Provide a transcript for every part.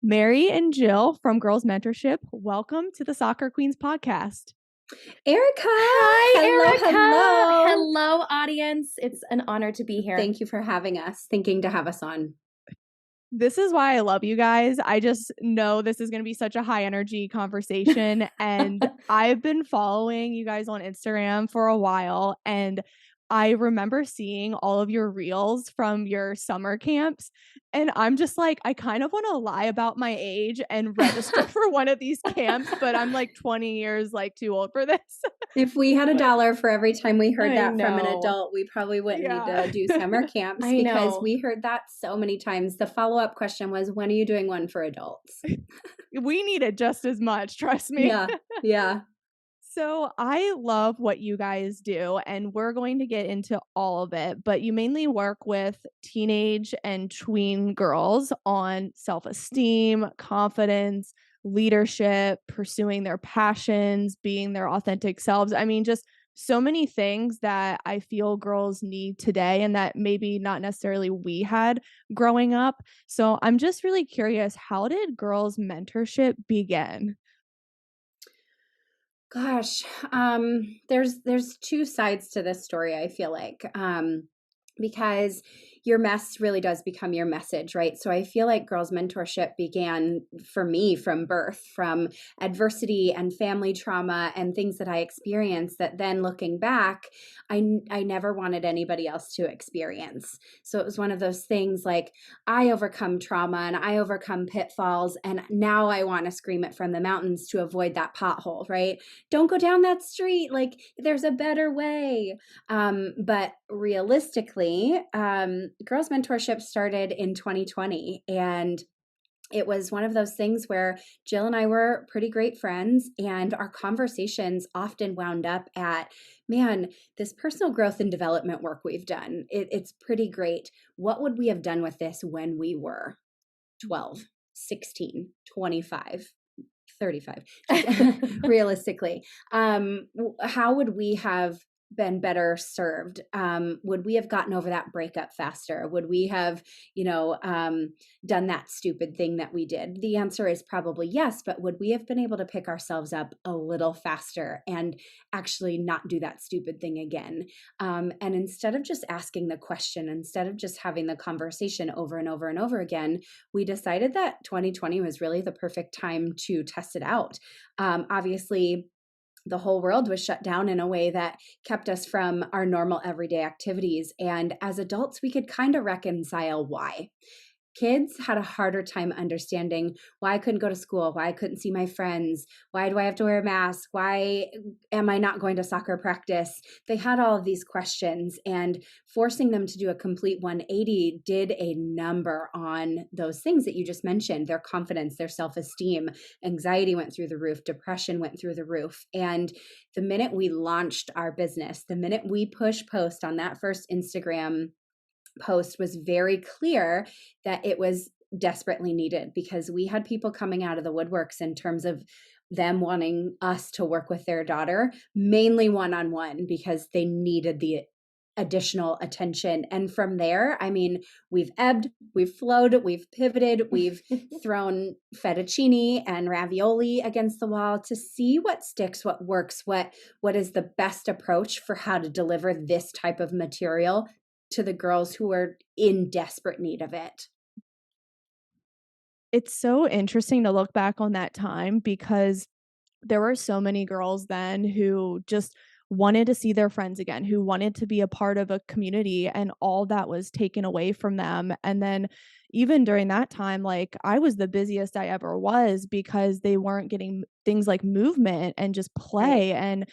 Mary and Jill from Girls Mentorship, welcome to the Soccer Queens podcast. Erica! Hi, hello, Erica! hello. Hello, audience. It's an honor to be here. Thank you for having us, thinking to have us on. This is why I love you guys. I just know this is going to be such a high energy conversation. And I've been following you guys on Instagram for a while. And I remember seeing all of your reels from your summer camps. And I'm just like, I kind of want to lie about my age and register for one of these camps, but I'm like 20 years too old for this. If we had $1 for every time we heard that from an know. adult, we probably wouldn't need Yeah. to do summer camps I because know. we heard that so many times. The follow-up question was, when are you doing one for adults? We need it just as much, trust me. Yeah. So I love what you guys do, and we're going to get into all of it, but you mainly work with teenage and tween girls on self-esteem, confidence, leadership, pursuing their passions, being their authentic selves. I mean, just so many things that I feel girls need today and that maybe not necessarily we had growing up. So I'm just really curious, how did Girls Mentorship begin? Gosh, there's two sides to this story, I feel like. Because your mess really does become your message, right? So I feel like Girls Mentorship began for me from birth, from adversity and family trauma and things that I experienced that then looking back, I never wanted anybody else to experience. So it was one of those things like I overcome trauma and I overcome pitfalls, and now I want to scream it from the mountains to avoid that pothole, right? Don't go down that street. Like there's a better way. But realistically, Girls Mentorship started in 2020, and it was one of those things where Jill and I were pretty great friends, and our conversations often wound up at, man, this personal growth and development work we've done, it's pretty great. What would we have done with this when we were 12, 16, 25? 35 realistically, how would we have been better served? Would we have gotten over that breakup faster? Would we have, done that stupid thing that we did? The answer is probably yes, but would we have been able to pick ourselves up a little faster and actually not do that stupid thing again? And instead of just asking the question, instead of just having the conversation over and over and over again, we decided that 2020 was really the perfect time to test it out. Obviously, the whole world was shut down in a way that kept us from our normal everyday activities. And as adults, we could kind of reconcile why. Kids had a harder time understanding why I couldn't go to school, why I couldn't see my friends, why do I have to wear a mask, why am I not going to soccer practice? They had all of these questions, and forcing them to do a complete 180 did a number on those things that you just mentioned: their confidence, their self-esteem. Anxiety went through the roof, depression went through the roof. And the minute we launched our business, the minute we push post on that first Instagram post, was very clear that it was desperately needed, because we had people coming out of the woodworks in terms of them wanting us to work with their daughter, mainly one-on-one, because they needed the additional attention. And from there, I mean, we've ebbed, we've flowed, we've pivoted, we've thrown fettuccine and ravioli against the wall to see what sticks, what works, what is the best approach for how to deliver this type of material to the girls who are in desperate need of it. It's so interesting to look back on that time because there were so many girls then who just wanted to see their friends again, who wanted to be a part of a community, and all that was taken away from them. And then even during that time, like I was the busiest I ever was because they weren't getting things like movement and just play. Right. And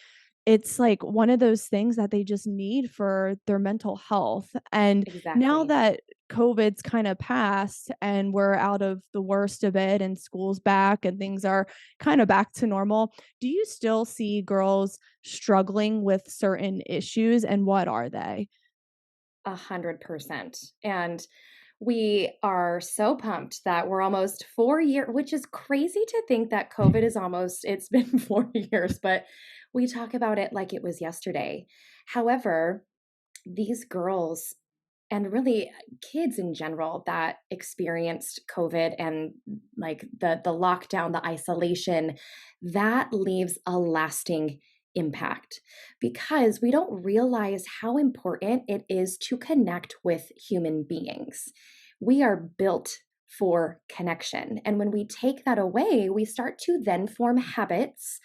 it's like one of those things that they just need for their mental health. And now Exactly. that COVID's kind of passed and we're out of the worst of it and school's back and things are kind of back to normal, do you still see girls struggling with certain issues, and what are they? 100%. And we are so pumped that we're almost 4 years, which is crazy to think that COVID is it's been 4 years, but we talk about it like it was yesterday. However, these girls and really kids in general that experienced COVID and like the lockdown, the isolation, that leaves a lasting impact because we don't realize how important it is to connect with human beings. We are built for connection. And when we take that away, we start to then form habits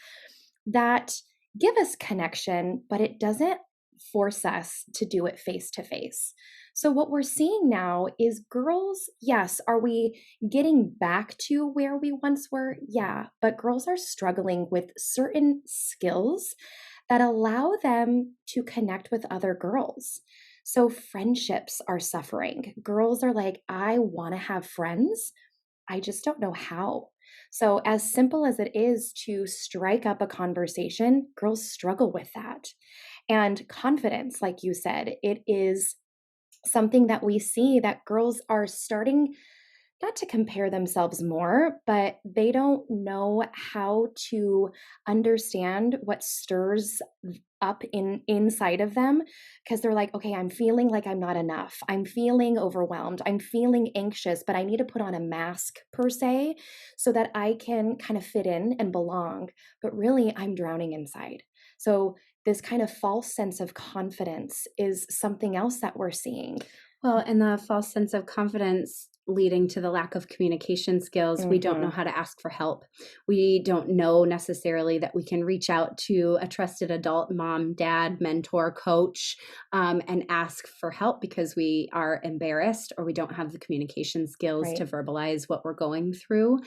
that give us connection, but it doesn't force us to do it face to face. So, what we're seeing now is girls, yes, are we getting back to where we once were? Yeah, but girls are struggling with certain skills that allow them to connect with other girls. So, friendships are suffering. Girls are like, I want to have friends, I just don't know how. So, as simple as it is to strike up a conversation, girls struggle with that. And confidence, like you said, it is something that we see that girls are starting not to compare themselves more, but they don't know how to understand what stirs up inside of them because they're like, okay, I'm feeling like I'm not enough. I'm feeling overwhelmed. I'm feeling anxious, but I need to put on a mask per se so that I can kind of fit in and belong. But really, I'm drowning inside. So this kind of false sense of confidence is something else that we're seeing. Well, and the false sense of confidence leading to the lack of communication skills. We don't know how to ask for help. We don't know necessarily that we can reach out to a trusted adult, mom, dad, mentor, coach, and ask for help because we are embarrassed or we don't have the communication skills Right. to verbalize what we're going through.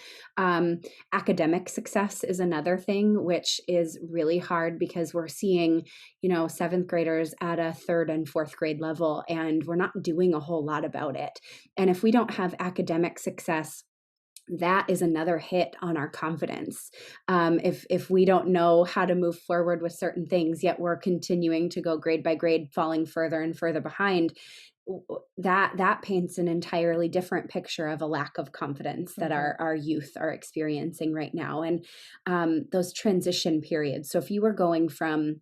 Academic success is another thing, which is really hard because we're seeing, seventh graders at a third and fourth grade level, and we're not doing a whole lot about it. And if we don't have academic success, that is another hit on our confidence. If we don't know how to move forward with certain things, yet we're continuing to go grade by grade, falling further and further behind, that paints an entirely different picture of a lack of confidence that our youth are experiencing right now. And those transition periods. So if you were going from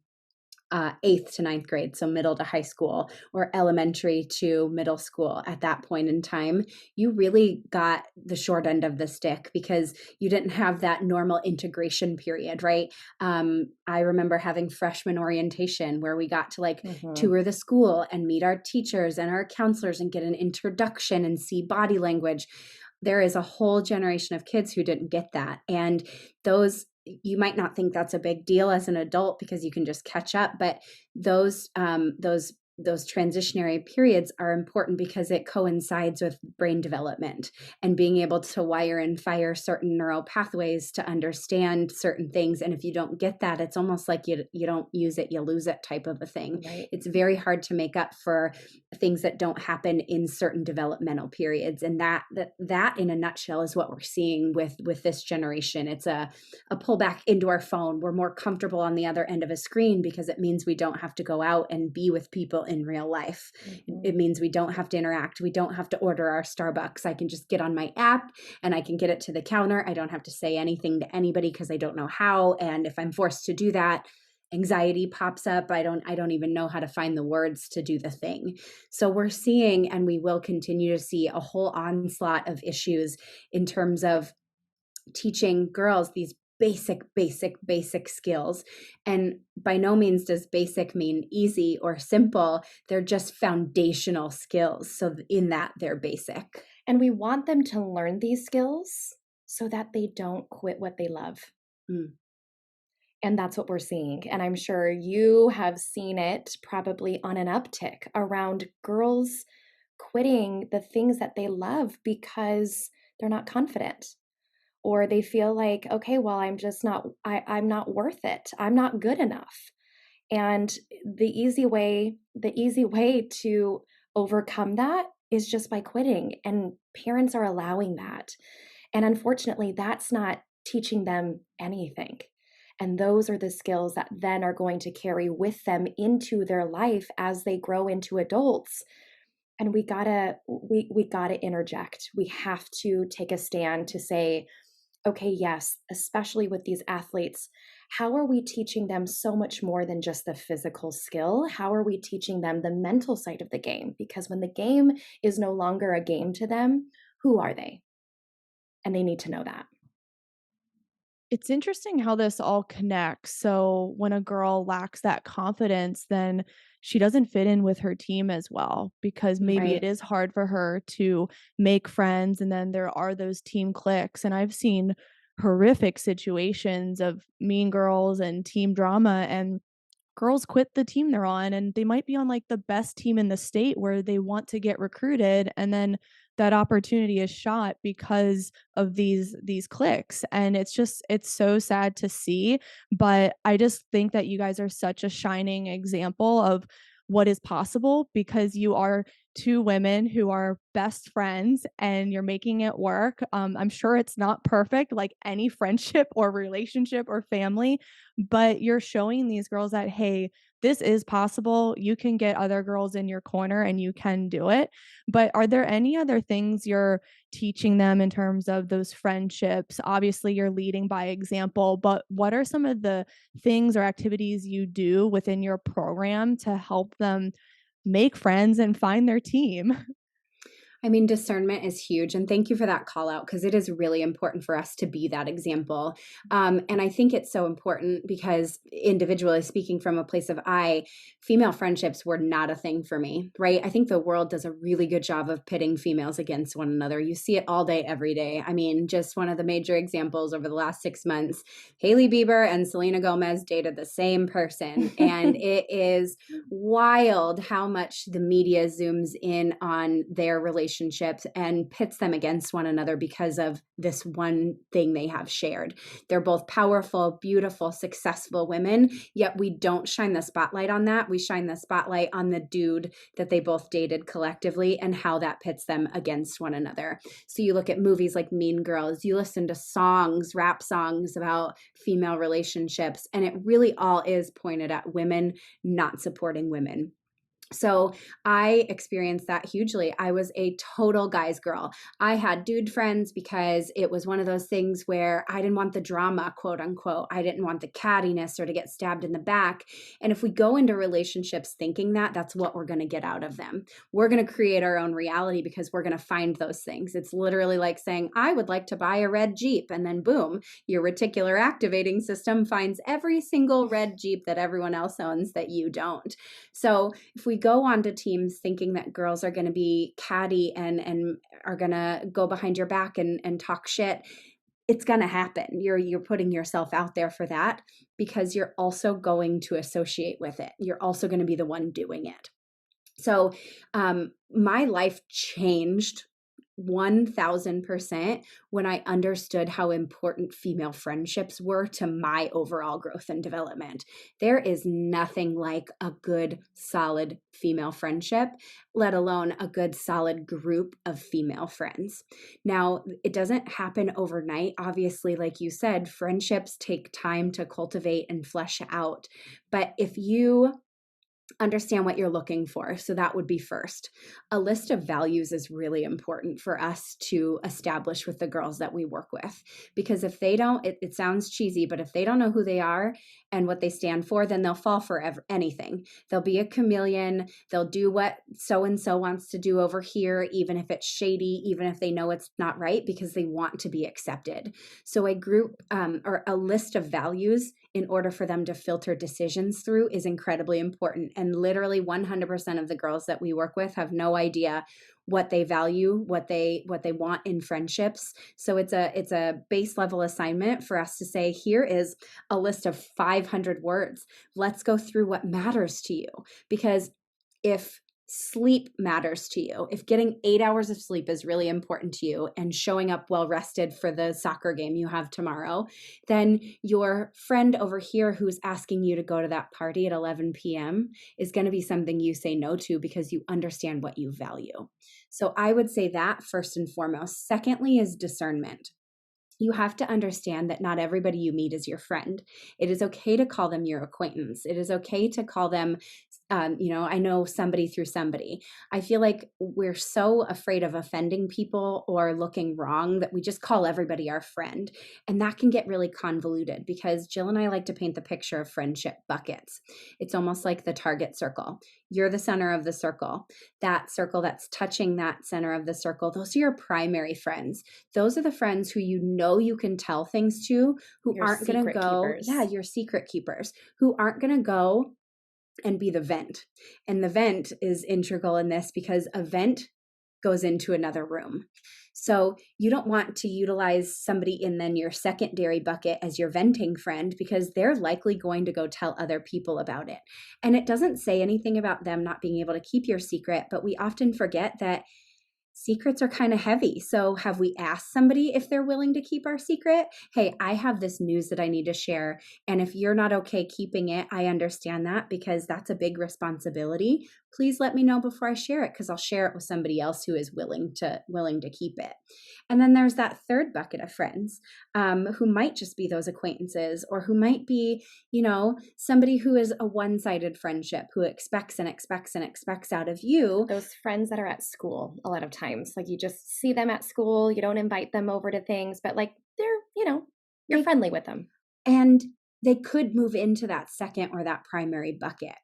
eighth to ninth grade, so middle to high school, or elementary to middle school at that point in time, you really got the short end of the stick because you didn't have that normal integration period, right? I remember having freshman orientation where we got to tour the school and meet our teachers and our counselors and get an introduction and see body language. There is a whole generation of kids who didn't get that. And you might not think that's a big deal as an adult because you can just catch up, but those transitionary periods are important because it coincides with brain development and being able to wire and fire certain neural pathways to understand certain things. And if you don't get that, it's almost like you don't use it, you lose it type of a thing. Right. It's very hard to make up for things that don't happen in certain developmental periods. And that in a nutshell is what we're seeing with this generation. It's a pullback into our phone. We're more comfortable on the other end of a screen because it means we don't have to go out and be with people in real life. It means we don't have to interact. We don't have to order our Starbucks. I can just get on my app and I can get it to the counter. I don't have to say anything to anybody because I don't know how. And if I'm forced to do that, anxiety pops up. I don't even know how to find the words to do the thing. So we're seeing, and we will continue to see, a whole onslaught of issues in terms of teaching girls these basic skills. And by no means does basic mean easy or simple. They're just foundational skills. So in that, they're basic. And we want them to learn these skills so that they don't quit what they love. And that's what we're seeing. And I'm sure you have seen it probably on an uptick around girls quitting the things that they love because they're not confident. Or they feel like, okay, well, I'm not worth it. I'm not good enough. And the easy way to overcome that is just by quitting. And parents are allowing that. And unfortunately, that's not teaching them anything. And those are the skills that then are going to carry with them into their life as they grow into adults. And we gotta interject. We have to take a stand to say, okay, yes, especially with these athletes, how are we teaching them so much more than just the physical skill? How are we teaching them the mental side of the game? Because when the game is no longer a game to them, who are they? And they need to know that. It's interesting how this all connects. So, when a girl lacks that confidence, then she doesn't fit in with her team as well because maybe it Right. is hard for her to make friends. And then there are those team cliques. And I've seen horrific situations of mean girls and team drama. And girls quit the team they're on and they might be on like the best team in the state where they want to get recruited and then that opportunity is shot because of these clicks and it's so sad to see, but I just think that you guys are such a shining example of what is possible because you are two women who are best friends and you're making it work. I'm sure it's not perfect like any friendship or relationship or family, but you're showing these girls that, hey, this is possible. You can get other girls in your corner and you can do it. But are there any other things you're teaching them in terms of those friendships? Obviously, you're leading by example, but what are some of the things or activities you do within your program to help them make friends and find their team? I mean, discernment is huge. And thank you for that call out because it is really important for us to be that example. And I think it's so important because, individually speaking from a place of female friendships were not a thing for me, right? I think the world does a really good job of pitting females against one another. You see it all day, every day. I mean, just one of the major examples over the last 6 months, Haley Bieber and Selena Gomez dated the same person. And it is wild how much the media zooms in on their relationships and pits them against one another because of this one thing they have shared. They're both powerful, beautiful, successful women, yet we don't shine the spotlight on that. We shine the spotlight on the dude that they both dated collectively and how that pits them against one another. So you look at movies like Mean Girls, you listen to songs, rap songs about female relationships, and it really all is pointed at women not supporting women. So I experienced that hugely. I was a total guy's girl. I had dude friends because it was one of those things where I didn't want the drama, quote unquote. I didn't want the cattiness or to get stabbed in the back. And if we go into relationships thinking that, that's what we're going to get out of them. We're going to create our own reality because we're going to find those things. It's literally like saying, I would like to buy a red Jeep. And then boom, your reticular activating system finds every single red Jeep that everyone else owns that you don't. So if we go on to teams thinking that girls are going to be catty and are going to go behind your back and talk shit, it's going to happen. You're putting yourself out there for that because you're also going to associate with it. You're also going to be the one doing it. So my life changed 1000% when I understood how important female friendships were to my overall growth and development. There is nothing like a good, solid female friendship, let alone a good, solid group of female friends. Now, it doesn't happen overnight. Obviously, like you said, friendships take time to cultivate and flesh out. But if you understand what you're looking for. So that would be first. A list of values is really important for us to establish with the girls that we work with. Because if they don't, it sounds cheesy, but if they don't know who they are and what they stand for, then they'll fall for anything. They'll be a chameleon. They'll do what so-and-so wants to do over here, even if it's shady, even if they know it's not right, because they want to be accepted. So a group or a list of values in order for them to filter decisions through is incredibly important. And literally 100% of the girls that we work with have no idea what they value, what they want in friendships. So it's a base level assignment for us to say, here is a list of 500 words. Let's go through what matters to you. Because if sleep matters to you, if getting 8 hours of sleep is really important to you and showing up well rested for the soccer game you have tomorrow, then your friend over here who's asking you to go to that party at 11 p.m. is going to be something you say no to because you understand what you value. So I would say that first and foremost. Secondly is discernment. You have to understand that not everybody you meet is your friend. It is okay to call them your acquaintance. It is okay to call them I know somebody through somebody. I feel like we're so afraid of offending people or looking wrong that we just call everybody our friend. And that can get really convoluted because Jill and I like to paint the picture of friendship buckets. It's almost like the target circle. You're the center of the circle. That circle that's touching that center of the circle, those are your primary friends. Those are the friends who you can tell things to, who Your aren't going to secret go, yeah, keepers. your secret keepers, who aren't going to go and be the vent. And the vent is integral in this because a vent goes into another room. So you don't want to utilize somebody in then your secondary bucket as your venting friend because they're likely going to go tell other people about it. And it doesn't say anything about them not being able to keep your secret, but we often forget that secrets are kind of heavy. So, have we asked somebody if they're willing to keep our secret? Hey, I have this news that I need to share. And if you're not okay keeping it, I understand that because that's a big responsibility. Please let me know before I share it because I'll share it with somebody else who is willing to keep it. And then there's that third bucket of friends who might just be those acquaintances or who might be, somebody who is a one-sided friendship who expects and expects and expects out of you. Those friends that are at school a lot of times. Like you just see them at school, you don't invite them over to things, but like they're, you're They friendly with them. And they could move into that second or that primary bucket.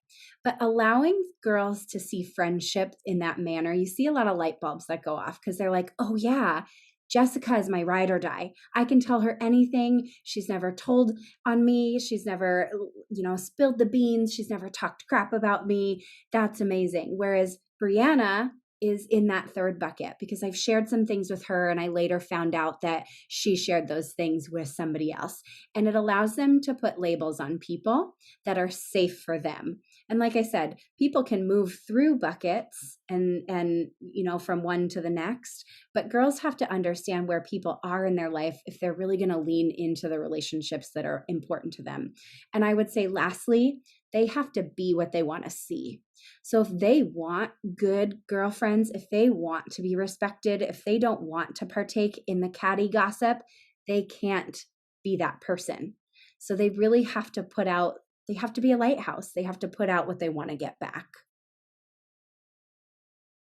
But allowing girls to see friendship in that manner, you see a lot of light bulbs that go off because they're like, oh, yeah, Jessica is my ride or die. I can tell her anything. She's never told on me. She's never, spilled the beans. She's never talked crap about me. That's amazing. Whereas Brianna is in that third bucket because I've shared some things with her and I later found out that she shared those things with somebody else. And it allows them to put labels on people that are safe for them. And like I said, people can move through buckets and from one to the next, but girls have to understand where people are in their life if they're really going to lean into the relationships that are important to them. And I would say lastly, they have to be what they want to see. So if they want good girlfriends, if they want to be respected, if they don't want to partake in the catty gossip, they can't be that person. So they really have to they have to be a lighthouse. They have to put out what they want to get back.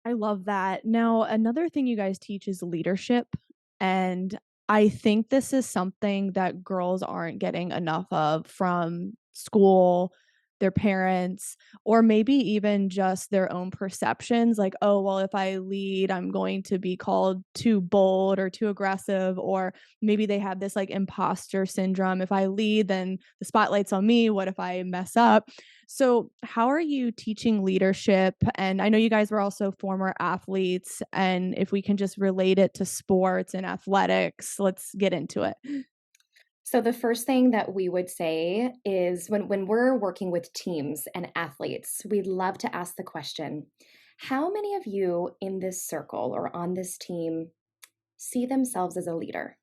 I love that. Now, another thing you guys teach is leadership. And I think this is something that girls aren't getting enough of from school, their parents, or maybe even just their own perceptions. Like, oh, well, if I lead, I'm going to be called too bold or too aggressive. Or maybe they have this like imposter syndrome. If I lead, then the spotlight's on me. What if I mess up? So, how are you teaching leadership? And I know you guys were also former athletes. And if we can just relate it to sports and athletics, let's get into it. So the first thing that we would say is when we're working with teams and athletes, we'd love to ask the question, how many of you in this circle or on this team see themselves as a leader?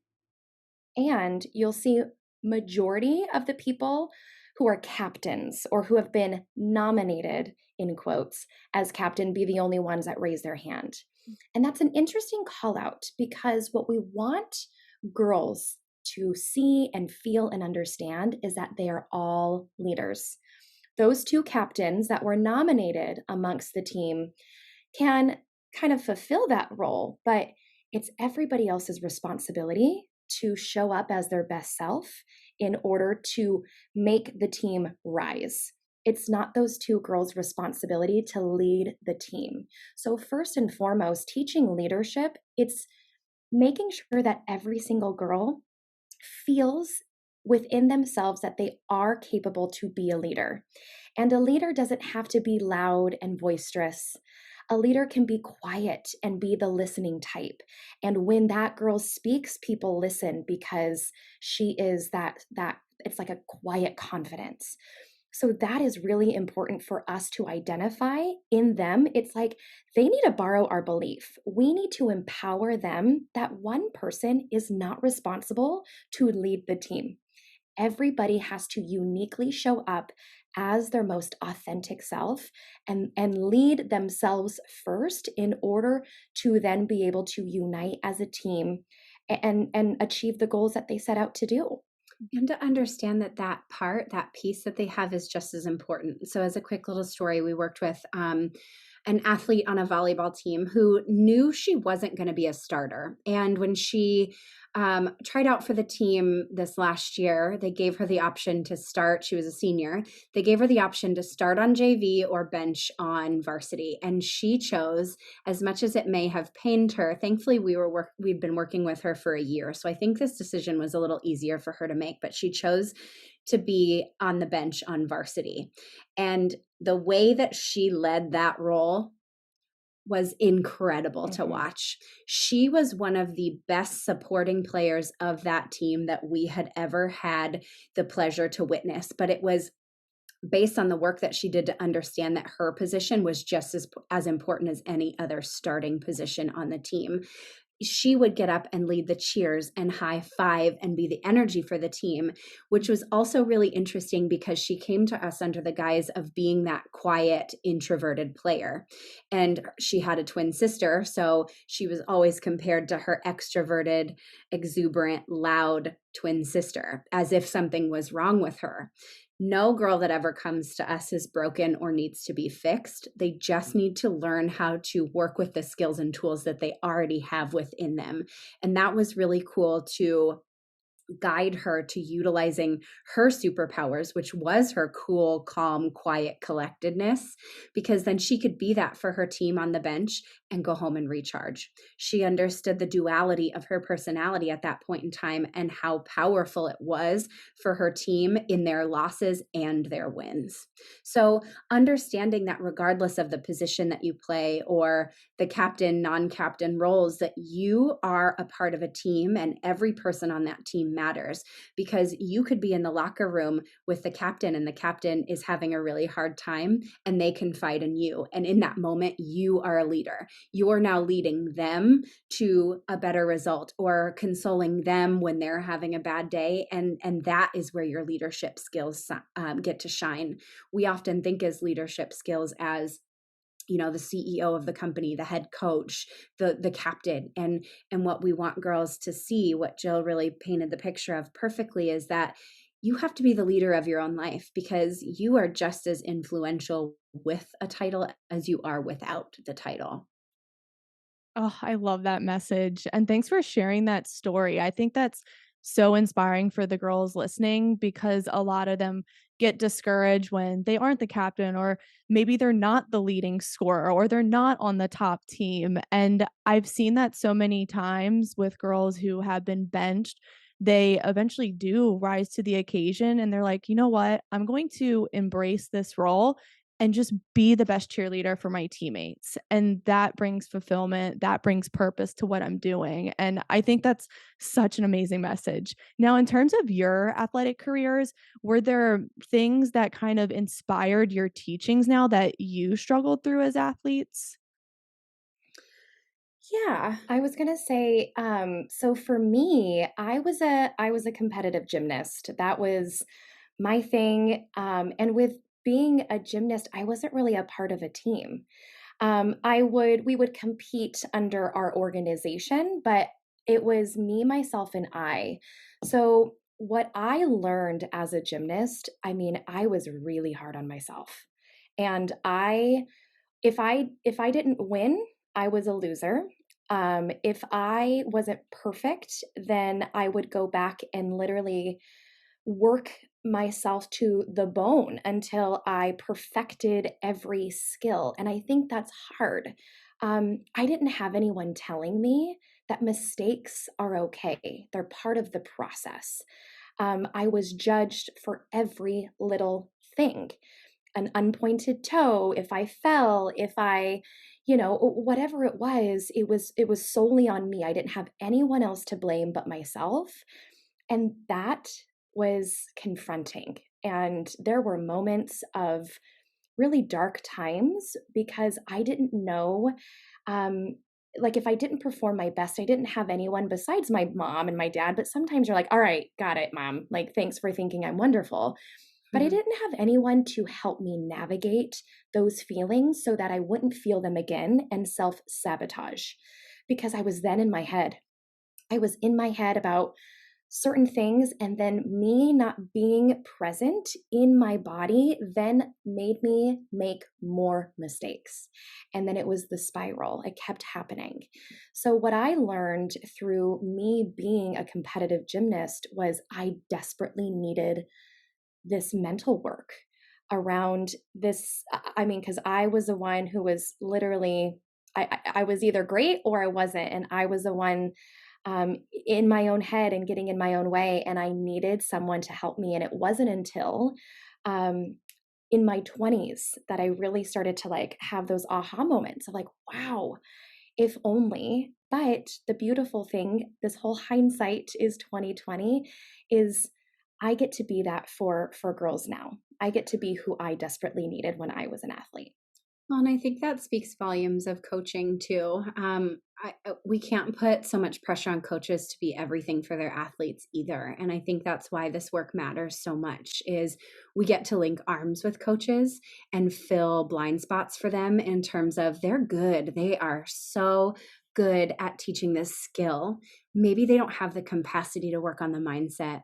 And you'll see majority of the people who are captains or who have been nominated in quotes as captain be the only ones that raise their hand. And that's an interesting call out because what we want girls to see and feel and understand is that they are all leaders. Those two captains that were nominated amongst the team can kind of fulfill that role, but it's everybody else's responsibility to show up as their best self in order to make the team rise. It's not those two girls' responsibility to lead the team. So, first and foremost, teaching leadership, it's making sure that every single girl feels within themselves that they are capable to be a leader. And a leader doesn't have to be loud and boisterous. A leader can be quiet and be the listening type. And when that girl speaks, people listen because she is that it's like a quiet confidence. So that is really important for us to identify in them. It's like they need to borrow our belief. We need to empower them that one person is not responsible to lead the team. Everybody has to uniquely show up as their most authentic self and lead themselves first in order to then be able to unite as a team and achieve the goals that they set out to do. And to understand that that piece that they have is just as important. So, as a quick little story, we worked with an athlete on a volleyball team who knew she wasn't going to be a starter. And when she tried out for the team this last year, they gave her the option to start. She was a senior. They gave her the option to start on JV or bench on varsity. And she chose, as much as it may have pained her, thankfully we've been working with her for a year. So I think this decision was a little easier for her to make, but she chose to be on the bench on varsity. And the way that she led that role was incredible to Mhm. watch. She was one of the best supporting players of that team that we had ever had the pleasure to witness. But it was based on the work that she did to understand that her position was just as important as any other starting position on the team. She would get up and lead the cheers and high five and be the energy for the team, which was also really interesting because she came to us under the guise of being that quiet, introverted player. And she had a twin sister, so she was always compared to her extroverted, exuberant, loud twin sister, as if something was wrong with her. No girl that ever comes to us is broken or needs to be fixed. They just need to learn how to work with the skills and tools that they already have within them. And that was really cool to guide her to utilizing her superpowers, which was her cool, calm, quiet collectedness, because then she could be that for her team on the bench and go home and recharge. She understood the duality of her personality at that point in time and how powerful it was for her team in their losses and their wins. So, understanding that regardless of the position that you play or the captain, non captain roles, that you are a part of a team and every person on that team matters, because you could be in the locker room with the captain and the captain is having a really hard time and they confide in you. And in that moment, you are a leader. You're now leading them to a better result or consoling them when they're having a bad day. And that is where your leadership skills get to shine. We often think as leadership skills as the CEO of the company, the head coach, the captain. And what we want girls to see, what Jill really painted the picture of perfectly, is that you have to be the leader of your own life, because you are just as influential with a title as you are without the title. Oh, I love that message. And thanks for sharing that story. I think that's so inspiring for the girls listening because a lot of them get discouraged when they aren't the captain, or maybe they're not the leading scorer, or they're not on the top team. And I've seen that so many times with girls who have been benched. They eventually do rise to the occasion and they're like, you know what? I'm going to embrace this role and just be the best cheerleader for my teammates. And that brings fulfillment, that brings purpose to what I'm doing. And I think that's such an amazing message. Now, in terms of your athletic careers, were there things that kind of inspired your teachings now that you struggled through as athletes? Yeah, I was gonna say, so for me, I was a competitive gymnast. That was my thing. And with being a gymnast, I wasn't really a part of a team. We would compete under our organization, but it was me, myself, and I. So what I learned as a gymnast, I mean, I was really hard on myself. And if I didn't win, I was a loser. If I wasn't perfect, then I would go back and literally work myself to the bone until I perfected every skill. And I think that's hard. I didn't have anyone telling me that mistakes are okay, they're part of the process. I was judged for every little thing, an unpointed toe, if I fell, if I, whatever it was solely on me. I didn't have anyone else to blame but myself. And that was confronting. And there were moments of really dark times because I didn't know, um like if I didn't perform my best, I didn't have anyone besides my mom and my dad. But sometimes you're like, all right, got it, mom, like thanks for thinking I'm wonderful. But I didn't have anyone to help me navigate those feelings so that I wouldn't feel them again and self sabotage, because I was then in my head. I was in my head about certain things, and then me not being present in my body then made me make more mistakes. And then it was the spiral. It kept happening. So what I learned through me being a competitive gymnast was I desperately needed this mental work around this. I mean, because I was the one who was literally, I was either great or I wasn't. And I was the one in my own head and getting in my own way. And I needed someone to help me. And it wasn't until um, in my 20s that I really started to like have those aha moments of like, wow, if only. But the beautiful thing, this whole hindsight is 2020, is I get to be that for girls now. I get to be who I desperately needed when I was an athlete. Well, and I think that speaks volumes of coaching too. We can't put so much pressure on coaches to be everything for their athletes either. And I think that's why this work matters so much is we get to link arms with coaches and fill blind spots for them in terms of they're good. They are so good at teaching this skill. Maybe they don't have the capacity to work on the mindset.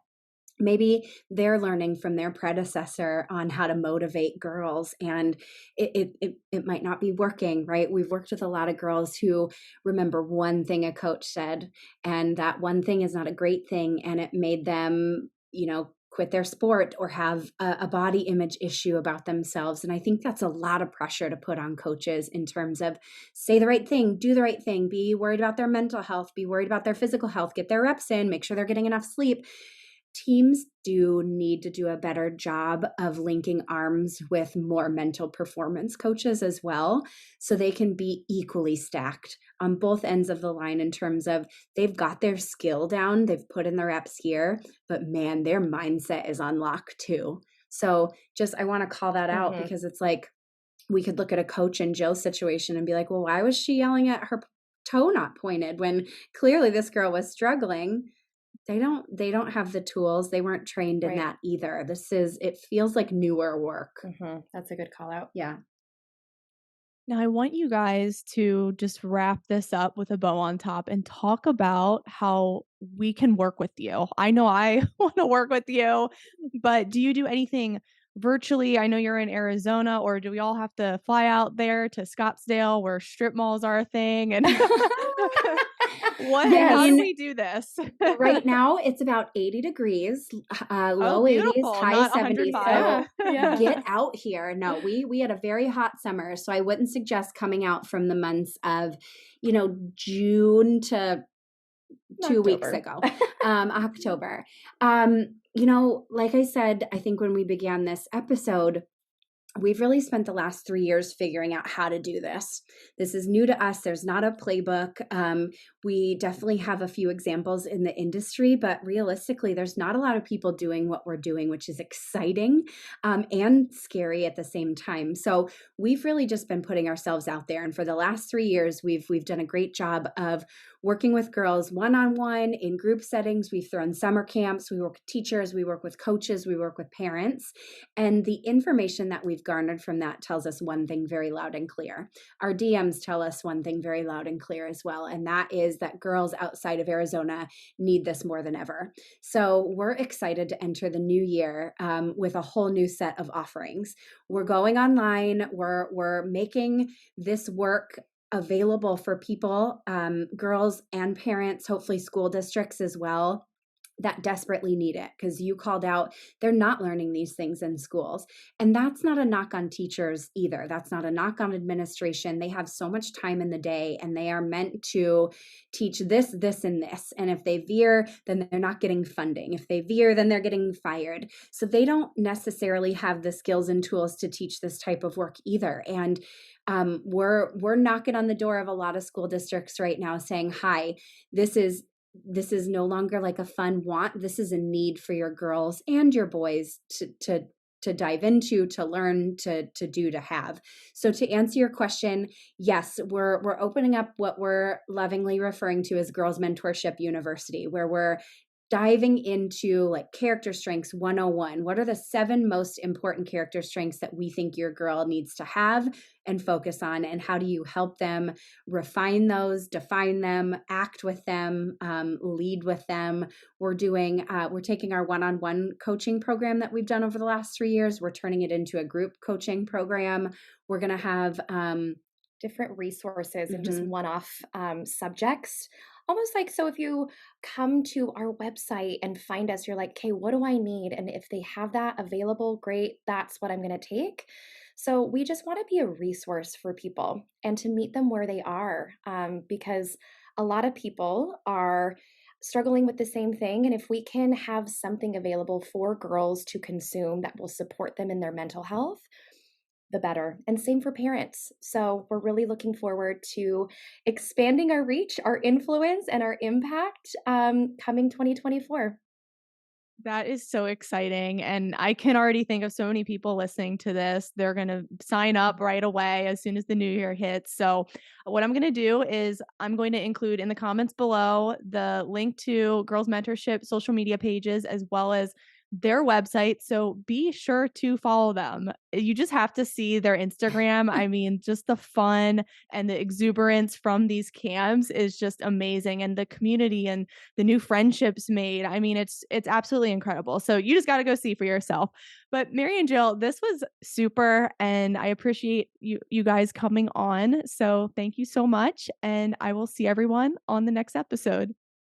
Maybe they're learning from their predecessor on how to motivate girls, and it might not be working, right? We've worked with a lot of girls who remember one thing a coach said, and that one thing is not a great thing, and it made them, quit their sport or have a body image issue about themselves. And I think that's a lot of pressure to put on coaches in terms of say the right thing, do the right thing, be worried about their mental health, be worried about their physical health, get their reps in, make sure they're getting enough sleep. Teams do need to do a better job of linking arms with more mental performance coaches as well, so they can be equally stacked on both ends of the line in terms of they've got their skill down, they've put in the reps here, but man, their mindset is on lock too. So just, I want to call that out Mm-hmm. because it's like, we could look at a coach in Jill's situation and be like, well, why was she yelling at her toe not pointed when clearly this girl was struggling? They don't have the tools. They weren't trained in Right. that either. It feels like newer work. Mm-hmm. That's a good call out. Yeah. Now, I want you guys to just wrap this up with a bow on top and talk about how we can work with you. I know I want to work with you, but do you do anything virtually? I know you're in Arizona, or do we all have to fly out there to Scottsdale where strip malls are a thing? And I how do Yes. mean, we do this? right now it's about 80 degrees, Oh, low 80s, beautiful. high Not 70s. 105. So Yeah. get out here. No, we had a very hot summer, so I wouldn't suggest coming out from the months of, June to 2 weeks October. ago, October. Like I said, I think when we began this episode, we've really spent the last 3 years figuring out how to do this. This is new to us. There's not a playbook. We definitely have a few examples in the industry, but realistically, there's not a lot of people doing what we're doing, which is exciting and scary at the same time. So we've really just been putting ourselves out there. And for the last 3 years, we've done a great job of working with girls one-on-one in group settings. We've thrown summer camps. We work with teachers. We work with coaches. We work with parents. And the information that we've garnered from that tells us one thing very loud and clear. Our DMs tell us one thing very loud and clear as well, and that is that girls outside of Arizona need this more than ever. So we're excited to enter the new year with a whole new set of offerings. We're going online. We're making this work available for people, girls and parents, hopefully school districts as well, that desperately need it, because you called out they're not learning these things in schools. And that's not a knock on teachers either. That's not a knock on administration. They have so much time in the day and they are meant to teach this, and this. And if they veer, then they're not getting funding. If they veer, then they're getting fired. So they don't necessarily have the skills and tools to teach this type of work either. And we're knocking on the door of a lot of school districts right now saying, hi, this is no longer like a fun want. This is a need for your girls and your boys to dive into, to learn, to do, to have. So to answer your question, yes, we're opening up what we're lovingly referring to as Girls Mentorship University, where we're diving into like character strengths 101. What are the 7 most important character strengths that we think your girl needs to have and focus on? And how do you help them refine those, define them, act with them, lead with them? We're taking our one-on-one coaching program that we've done over the last 3 years. We're turning it into a group coaching program. We're going to have different resources and just mhm. one-off subjects. Almost like, so if you come to our website and find us, you're like, okay, what do I need? And if they have that available, great, that's what I'm going to take. So we just want to be a resource for people and to meet them where they are, because a lot of people are struggling with the same thing. And if we can have something available for girls to consume that will support them in their mental health, the better. And same for parents. So we're really looking forward to expanding our reach, our influence, and our impact coming 2024. That is so exciting, and I can already think of so many people listening to this. They're gonna sign up right away as soon as the new year hits. So, what I'm gonna do is I'm going to include in the comments below the link to Girls Mentorship social media pages as well as their website. So be sure to follow them. You just have to see their Instagram. I mean, just the fun and the exuberance from these camps is just amazing. And the community and the new friendships made. I mean, it's absolutely incredible. So you just got to go see for yourself. But Mary and Jill, this was super, and I appreciate you guys coming on. So thank you so much, and I will see everyone on the next episode.